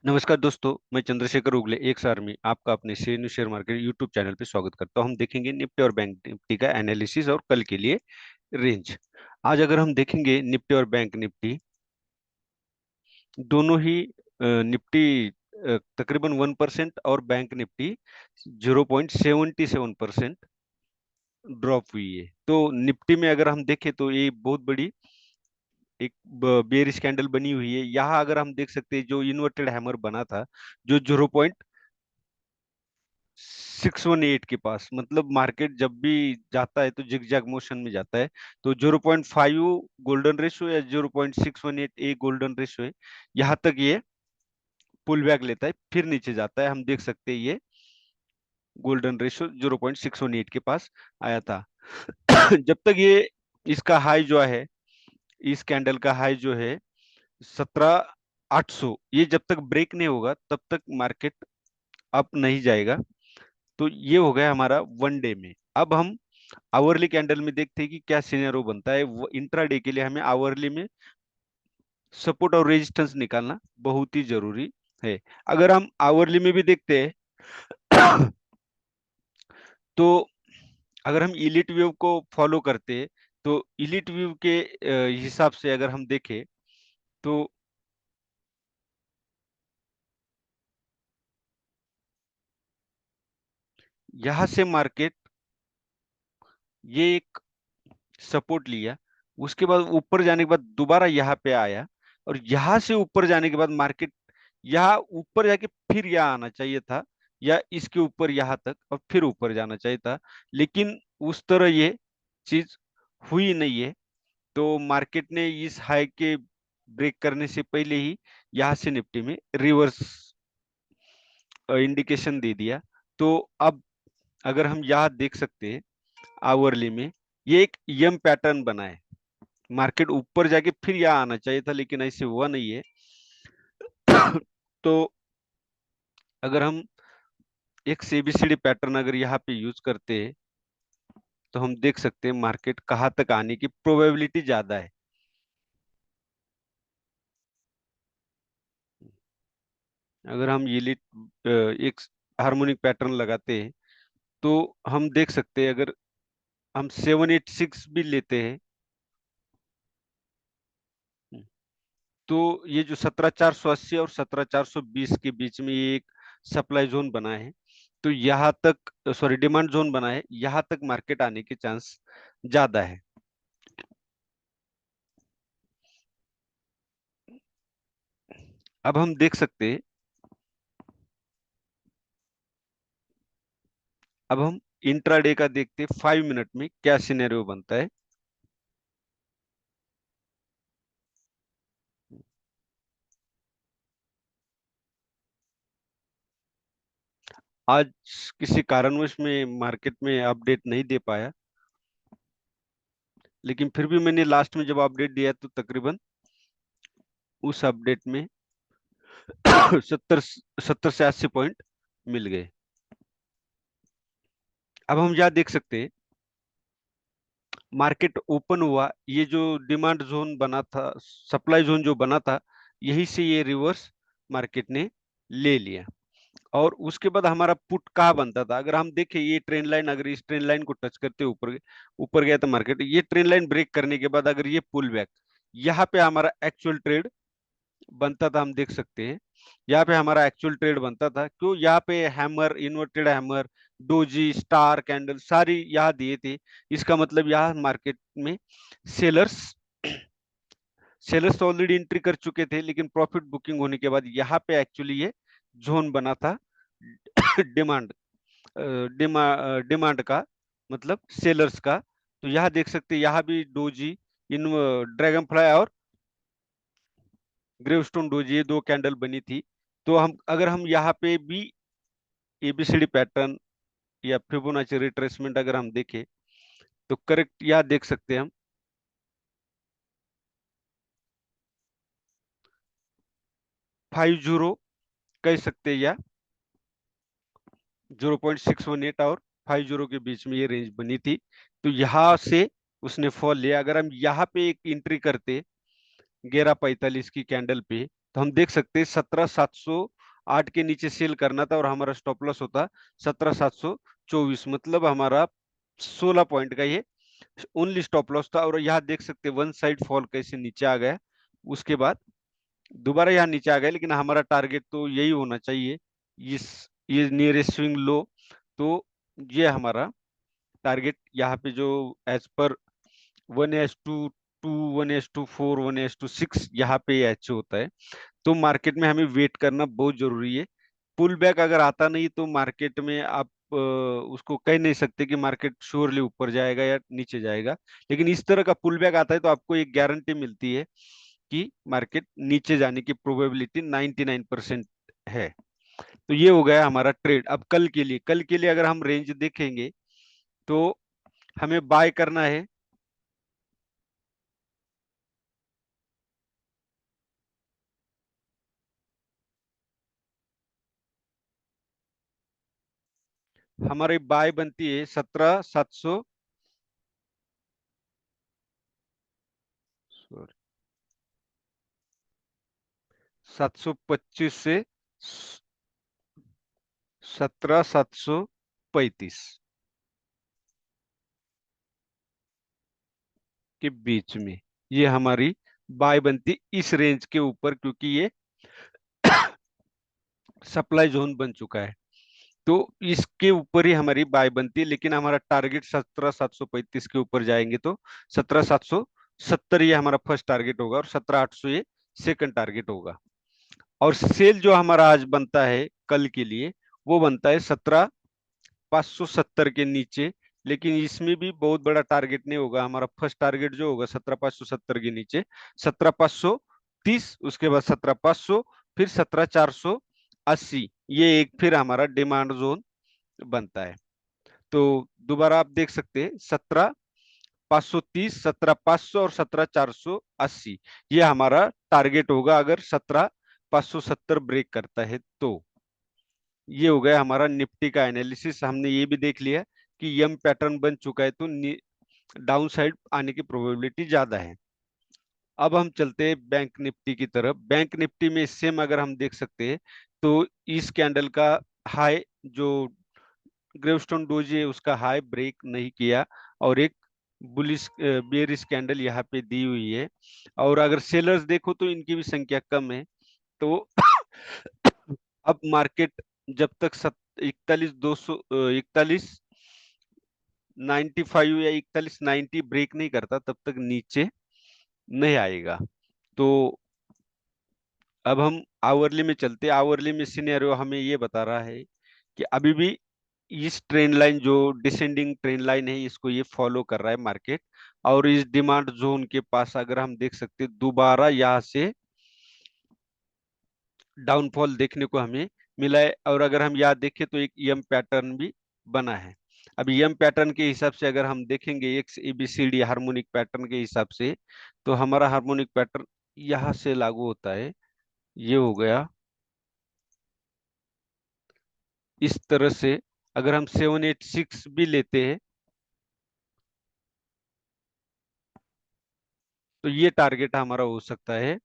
नमस्कार दोस्तों, मैं चंद्रशेखर उगले एक सार में आपका अपने शेयर मार्केट यूट्यूब चैनल पे स्वागत करता हूं। हम देखेंगे निफ्टी और बैंक निफ्टी का एनालिसिस और कल के लिए रेंज। आज अगर हम देखेंगे निफ्टी और बैंक निफ्टी दोनों ही निफ्टी तकरीबन 1% और बैंक निफ्टी 0.77% ड्रॉप हुई है। तो निफ्टी में अगर हम देखें तो ये बहुत बड़ी एक बेयरिश कैंडल बनी हुई है। यहाँ अगर हम देख सकते हैं जो इन्वर्टेड हैमर बना था, जो 618 के पास, मतलब मार्केट जब भी जाता है तो जिगजैग मोशन में जाता है। तो 0.5 गोल्डन रेशो या 0.618 एक गोल्डन रेशो है। यहाँ तक ये पुल बैक लेता है, फिर नीचे जाता है। हम देख सकते हैं ये गोल्डन रेशो 0.618 के पास आया था। जब तक ये इसका हाई जो है, इस कैंडल का हाई जो है 17,800, ये जब तक ब्रेक नहीं होगा तब तक मार्केट अप नहीं जाएगा। तो ये हो गया हमारा वन डे में। अब हम आवरली कैंडल में देखते हैं कि क्या सिनेरियो बनता है। वो इंट्राडे के लिए हमें आवरली में सपोर्ट और रेजिस्टेंस निकालना बहुत ही जरूरी है। अगर हम आवरली में भी देखते हैं तो अगर हम इलिट व्यू को फॉलो करते हैं तो इलिट व्यू के हिसाब से अगर हम देखें तो यहां से मार्केट ये एक सपोर्ट लिया, उसके बाद ऊपर जाने के बाद दोबारा यहाँ पे आया, और यहाँ से ऊपर जाने के बाद मार्केट यहाँ ऊपर जाके फिर यहाँ आना चाहिए था, या इसके ऊपर यहाँ तक और फिर ऊपर जाना चाहिए था। लेकिन उस तरह ये चीज हुई नहीं है। तो मार्केट ने इस हाई के ब्रेक करने से पहले ही यहाँ से निफ्टी में रिवर्स इंडिकेशन दे दिया। तो अब अगर हम यहाँ देख सकते हैं आवरली में, ये एक यम पैटर्न बना है। मार्केट ऊपर जाके फिर यहाँ आना चाहिए था, लेकिन ऐसे हुआ नहीं है। तो अगर हम एक सीबीसीडी पैटर्न अगर यहाँ पे यूज करते हैं तो हम देख सकते हैं मार्केट कहाँ तक आने की प्रोबेबिलिटी ज्यादा है। अगर हम ये एक हार्मोनिक पैटर्न लगाते हैं तो हम देख सकते हैं, अगर हम 786 भी लेते हैं तो ये जो 17,480 और 17,420 के बीच में ये एक सप्लाई जोन बना है। तो यहाँ तक, सॉरी, डिमांड जोन बना है, यहाँ तक मार्केट आने के चांस ज्यादा है। अब हम देख सकते हैं, अब हम इंट्राडे का देखते हैं 5 मिनट में क्या सिनेरियो बनता है। आज किसी कारणवश में मार्केट में अपडेट नहीं दे पाया, लेकिन फिर भी मैंने लास्ट में जब अपडेट दिया तो तकरीबन उस अपडेट में 70 से 80 पॉइंट मिल गए। अब हम यहाँ देख सकते हैं मार्केट ओपन हुआ, ये जो डिमांड जोन बना था, सप्लाई जोन जो बना था, यही से ये रिवर्स मार्केट ने ले लिया। और उसके बाद हमारा पुट कहाँ बनता था, अगर हम देखें ये ट्रेंड लाइन, अगर इस ट्रेंड लाइन को टच करते ऊपर ऊपर गया तो मार्केट ये ट्रेंड लाइन ब्रेक करने के बाद अगर ये पुल बैक, यहाँ पे हमारा एक्चुअल ट्रेड बनता था। हम देख सकते हैं यहाँ पे हमारा एक्चुअल ट्रेड बनता था। क्यों? यहाँ पे hammer, inverted hammer, doji, star candle सारी यहाँ दिए थे। इसका मतलब यहाँ मार्केट में सेलर्स सेलर्स तो ऑलरेडी एंट्री कर चुके थे, लेकिन प्रॉफिट बुकिंग होने के बाद यहाँ पे एक्चुअली ये जोन बना था डिमांड डिमांड का, मतलब सेलर्स का। तो यहाँ देख सकते हैं, यहाँ भी डोजी, इन ड्रैगन फ्लाई और ग्रेवस्टोन डोजी, ये दो कैंडल बनी थी। तो हम अगर हम यहाँ पे भी एबीसीडी पैटर्न या फिबोनाची रिट्रेसमेंट अगर हम देखें तो करेक्ट यहाँ देख सकते हैं हम 50 कह सकते हैं, या 0.618 और 50 के बीच में ये रेंज बनी थी। तो यहाँ से उसने फॉल लिया। अगर हम यहाँ पे एक एंट्री करते 11:45 की कैंडल पे, तो हम देख सकते हैं 17,708 के नीचे सेल करना था और हमारा स्टॉप लॉस होता 17,724, मतलब हमारा 16 पॉइंट का ये ओनली स्टॉप लॉस था। और यहाँ देख सकते हैं वन साइड फॉल कैसे नीचे आ गया, उसके बाद दोबारा यहाँ नीचे आ गया, लेकिन हमारा टारगेट तो यही होना चाहिए, इस ये नियरेस्ट स्विंग लो। तो ये हमारा टारगेट यहाँ पे जो एज पर 1:2, 1:4, 1:6 यहाँ पे अचीव होता है। तो मार्केट में हमें वेट करना बहुत जरूरी है। पुल बैक अगर आता नहीं तो मार्केट में आप उसको कह नहीं सकते कि मार्केट श्योरली ऊपर जाएगा या नीचे जाएगा। लेकिन इस तरह का पुल बैक आता है तो आपको एक गारंटी मिलती है कि मार्केट नीचे जाने की प्रोबेबिलिटी 99% है। तो ये हो गया हमारा ट्रेड। अब कल के लिए अगर हम रेंज देखेंगे तो हमें बाय करना है। हमारी बाय बनती है 17,725 से 17,735 के बीच में ये हमारी बाय बनती इस रेंज के ऊपर, क्योंकि ये सप्लाई जोन बन चुका है। तो इसके ऊपर ही हमारी बाय बनती है, लेकिन हमारा टारगेट 17,735 के ऊपर जाएंगे तो 17,770 ये हमारा फर्स्ट टारगेट होगा और 17,800 ये सेकंड टारगेट होगा। और सेल जो हमारा आज बनता है कल के लिए, वो बनता है 17,570 के नीचे। लेकिन इसमें भी बहुत बड़ा टारगेट नहीं होगा, हमारा फर्स्ट टारगेट जो होगा 17,570 के नीचे 17,530, उसके बाद 17,500, फिर 17,480, ये एक फिर हमारा डिमांड जोन बनता है। तो दोबारा आप देख सकते हैं 17,530, 17,500 और 17,480 ये हमारा टारगेट होगा अगर 17,570 ब्रेक करता है तो। ये हो गया हमारा निफ्टी का एनालिसिस। हमने ये भी देख लिया कि यम पैटर्न बन चुका है तो डाउन साइड आने की प्रोबेबिलिटी ज्यादा है। अब हम चलते हैं बैंक निफ्टी की तरफ। बैंक निफ्टी में सेम अगर हम देख सकते हैं तो इस कैंडल का हाई जो ग्रेवस्टोन डोजी है उसका हाई ब्रेक नहीं किया और एक बुलिश बेरिश कैंडल यहाँ पे दी हुई है। और अगर सेलर्स देखो तो इनकी भी संख्या कम है। तो अब मार्केट जब तक 41,200, 41,95 या 41,90 ब्रेक नहीं करता तब तक नीचे नहीं आएगा। तो अब हम आवरली में चलते। आवरली में सिनेरियो हमें ये बता रहा है कि अभी भी इस ट्रेंड लाइन जो डिसेंडिंग ट्रेंड लाइन है इसको ये फॉलो कर रहा है मार्केट। और इस डिमांड जोन के पास अगर हम देख सकते हैं दोबारा यहाँ से डाउनफॉल देखने को हमें मिला है। और अगर हम यहाँ देखें तो एक यम पैटर्न भी बना है। अब यम पैटर्न के हिसाब से अगर हम देखेंगे एक्स एबीसीडी हार्मोनिक पैटर्न के हिसाब से तो हमारा हार्मोनिक पैटर्न यहाँ से लागू होता है। ये हो गया इस तरह से। अगर हम 786 भी लेते हैं तो ये टारगेट हमारा हो सकता है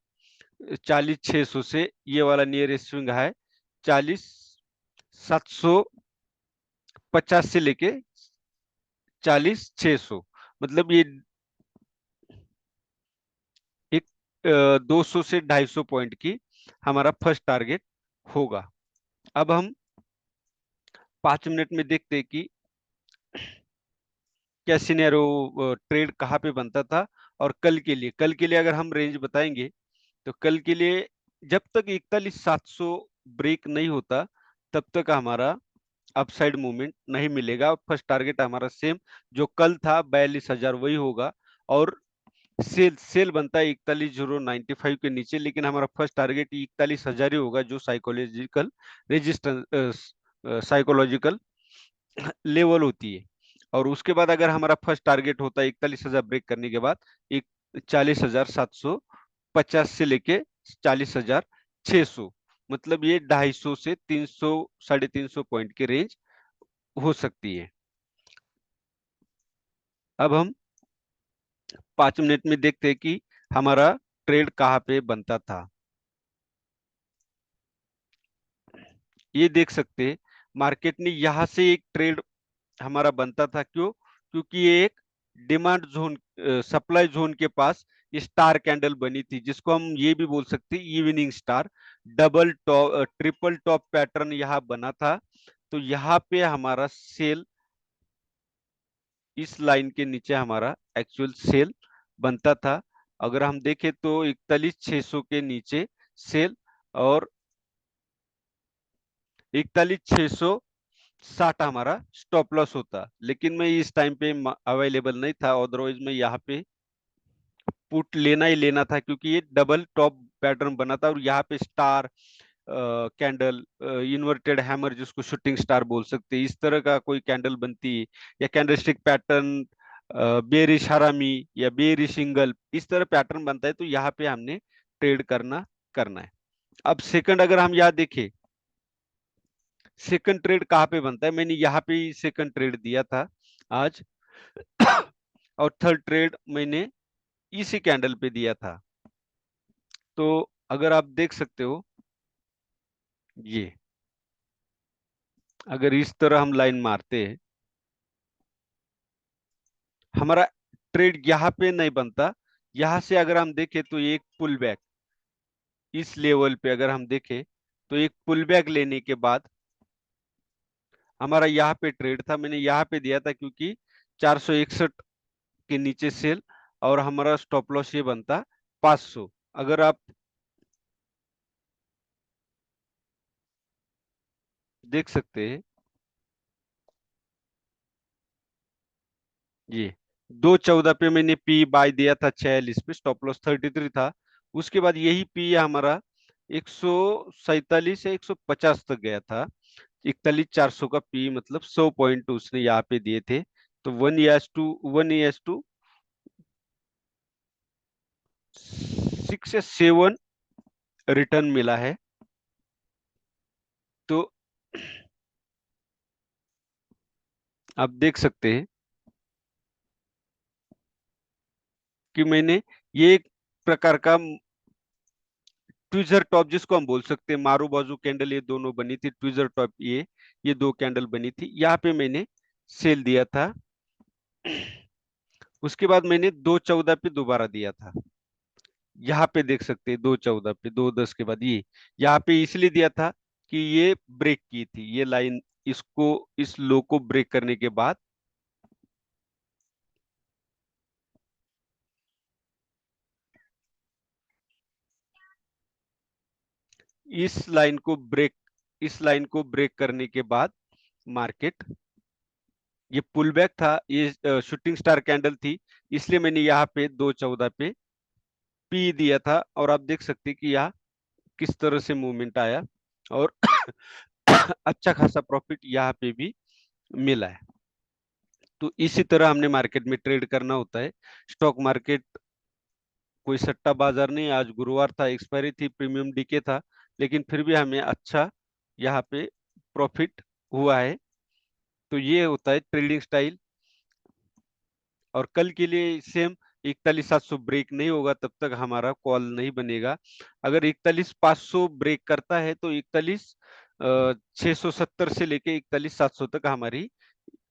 40,600 से। ये वाला नियरेस्ट स्विंग है 40,750 से लेके 40,600, मतलब ये एक 200 से 250 पॉइंट की हमारा फर्स्ट टारगेट होगा। अब हम 5 मिनट में देखते हैं कि क्या सिनेरियो ट्रेड कहाँ पे बनता था। और कल के लिए अगर हम रेंज बताएंगे तो कल के लिए जब तक 41,700 ब्रेक नहीं होता तब तक हमारा अपसाइड मूवमेंट नहीं मिलेगा। फर्स्ट टारगेट हमारा सेम जो कल था 42,000 वही होगा। और सेल सेल बनता है 41,095 के नीचे, लेकिन हमारा फर्स्ट टारगेट 41,000 ही होगा जो साइकोलॉजिकल रेजिस्टेंस साइकोलॉजिकल लेवल होती है। और उसके बाद अगर हमारा फर्स्ट टारगेट होता है 41,000 ब्रेक करने के बाद एक 40,750 से लेके 40,600, मतलब ये 250 से 300, 350 पॉइंट की रेंज हो सकती है। अब हम 5 मिनट में देखते हैं कि हमारा ट्रेड कहाँ पे बनता था। ये देख सकते हैं मार्केट ने यहाँ से एक ट्रेड हमारा बनता था, क्यों? क्योंकि ये एक डिमांड जोन, सप्लाई जोन के पास स्टार कैंडल बनी थी, जिसको हम ये भी बोल सकते हैं evening star. Double top triple top pattern यहाँ बना था। तो यहाँ पे हमारा सेल, इस लाइन के नीचे हमारा एक्चुअल सेल बनता था। अगर हम देखें तो 41,600 के नीचे सेल, और 41,660 हमारा स्टॉप लॉस होता। लेकिन मैं इस टाइम पे अवेलेबल नहीं था, अदरवाइज मैं यहाँ पे पुट लेना ही लेना था, क्योंकि ये डबल टॉप पैटर्न बना था और यहाँ पे स्टार कैंडल, इन्वर्टेड हैमर जिसको शूटिंग स्टार बोल सकते हैं, इस तरह का कोई कैंडल बनती है, या कैंडलस्टिक पैटर्न, बेरिश हरामी या बेरिश सिंगल, इस तरह पैटर्न बनता है। तो यहाँ पे हमने ट्रेड करना करना है। अब सेकंड अगर हम यहाँ देखें, सेकंड ट्रेड कहाँ पे बनता है, मैंने यहाँ पे ही सेकंड ट्रेड दिया था आज। और थर्ड ट्रेड मैंने इसी कैंडल पे दिया था। तो अगर आप देख सकते हो, ये अगर इस तरह हम लाइन मारते हैं, हमारा ट्रेड यहाँ पे नहीं बनता। यहाँ से अगर हम देखें तो एक पुल बैक, इस लेवल पे अगर हम देखें तो एक पुल बैक लेने के बाद हमारा यहाँ पे ट्रेड था, मैंने यहाँ पे दिया था क्योंकि 461 के नीचे सेल, और हमारा स्टॉप लॉस ये बनता 500। अगर आप देख सकते हैं, ये 214 पे मैंने पी बाय दिया था, 46 पे स्टॉप लॉस 33 था। उसके बाद यही पी हमारा 147 या 150 तक गया था। 41,400 का पी, मतलब 100 पॉइंट उसने यहाँ पे दिए थे। तो 1:6 या 7 रिटर्न मिला है। तो आप देख सकते हैं कि मैंने ये एक प्रकार का ट्विजर टॉप जिसको हम बोल सकते हैं, मारू बाजू कैंडल, ये दोनों बनी थी। ट्विजर टॉप ये दो कैंडल बनी थी, यहाँ पे मैंने सेल दिया था। उसके बाद मैंने 214 पे दोबारा दिया था। यहाँ पे देख सकते हैं 214 पे, 210 के बाद ये यहाँ पे इसलिए दिया था कि ये ब्रेक की थी ये लाइन, इसको, इस लो को ब्रेक करने के बाद इस लाइन को ब्रेक करने के बाद मार्केट, ये पुल बैक था, ये शूटिंग स्टार कैंडल थी, इसलिए मैंने यहाँ पे 214 पे पी दिया था। और आप देख सकते हैं कि यहाँ किस तरह से मूवमेंट आया, और अच्छा खासा प्रॉफिट यहाँ पे भी मिला है। तो इसी तरह हमने मार्केट में ट्रेड करना होता है। स्टॉक मार्केट कोई सट्टा बाजार नहीं। आज गुरुवार था, एक्सपायरी थी, प्रीमियम डीके था, लेकिन फिर भी हमें अच्छा यहाँ पे प्रॉफिट हुआ है। तो ये होता है ट्रेडिंग स्टाइल। और कल के लिए सेम, 41,700 ब्रेक नहीं होगा तब तक हमारा कॉल नहीं बनेगा। अगर 41,500 ब्रेक करता है तो 41,670 से लेके 41,700 तक हमारी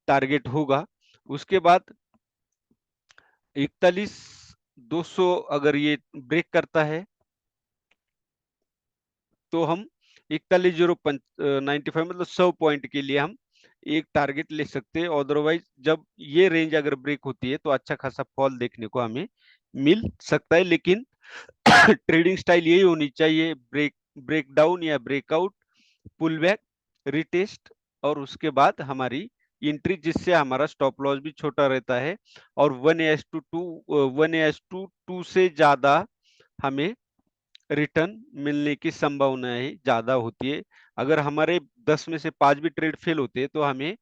टारगेट होगा। उसके बाद 41,200 अगर ये ब्रेक करता है तो हम 41,095 मतलब 100 पॉइंट के लिए हम एक टारगेट ले सकते हैं। अदरवाइज जब ये रेंज अगर ब्रेक होती है तो अच्छा खासा फॉल देखने को हमें मिल सकता है। लेकिन ट्रेडिंग स्टाइल यही होनी चाहिए, ब्रेक डाउन या ब्रेकआउट, पुल बैक, रिटेस्ट, और उसके बाद हमारी एंट्री, जिससे हमारा स्टॉप लॉस भी छोटा रहता है। और 1:2 से ज्यादा हमें रिटर्न मिलने की संभावनाएं ज्यादा होती है। अगर हमारे 10 में से 5 भी ट्रेड फेल होते हैं तो हमें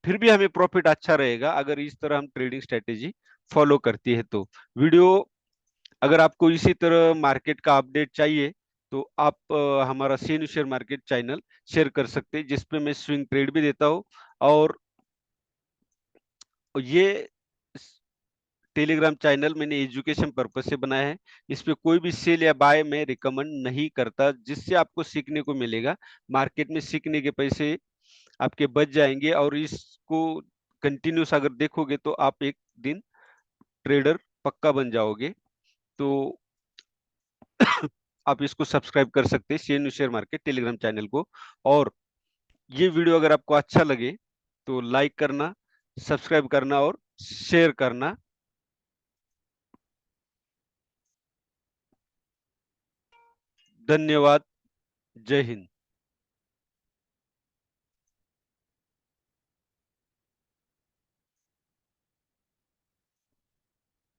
फिर भी हमें प्रॉफिट अच्छा रहेगा, अगर इस तरह हम ट्रेडिंग स्ट्रेटेजी फॉलो करती है तो। वीडियो, अगर आपको इसी तरह मार्केट का अपडेट चाहिए तो आप हमारा scene share market channel share कर सकते हैं, जिसपे मैं स्विंग ट्रेड भी देता हूँ। और ये टेलीग्राम चैनल मैंने एजुकेशन पर्पज से बनाया है। इस पे कोई भी सेल या बाय मैं रिकमेंड नहीं करता, जिससे आपको सीखने को मिलेगा। मार्केट में सीखने के पैसे आपके बच जाएंगे, और इसको कंटिन्यूस अगर देखोगे तो आप एक दिन ट्रेडर पक्का बन जाओगे। तो आप इसको सब्सक्राइब कर सकते हैं, शेयर मार्केट टेलीग्राम चैनल को। और ये वीडियो अगर आपको अच्छा लगे तो लाइक करना, सब्सक्राइब करना और शेयर करना। धन्यवाद। जय हिंद।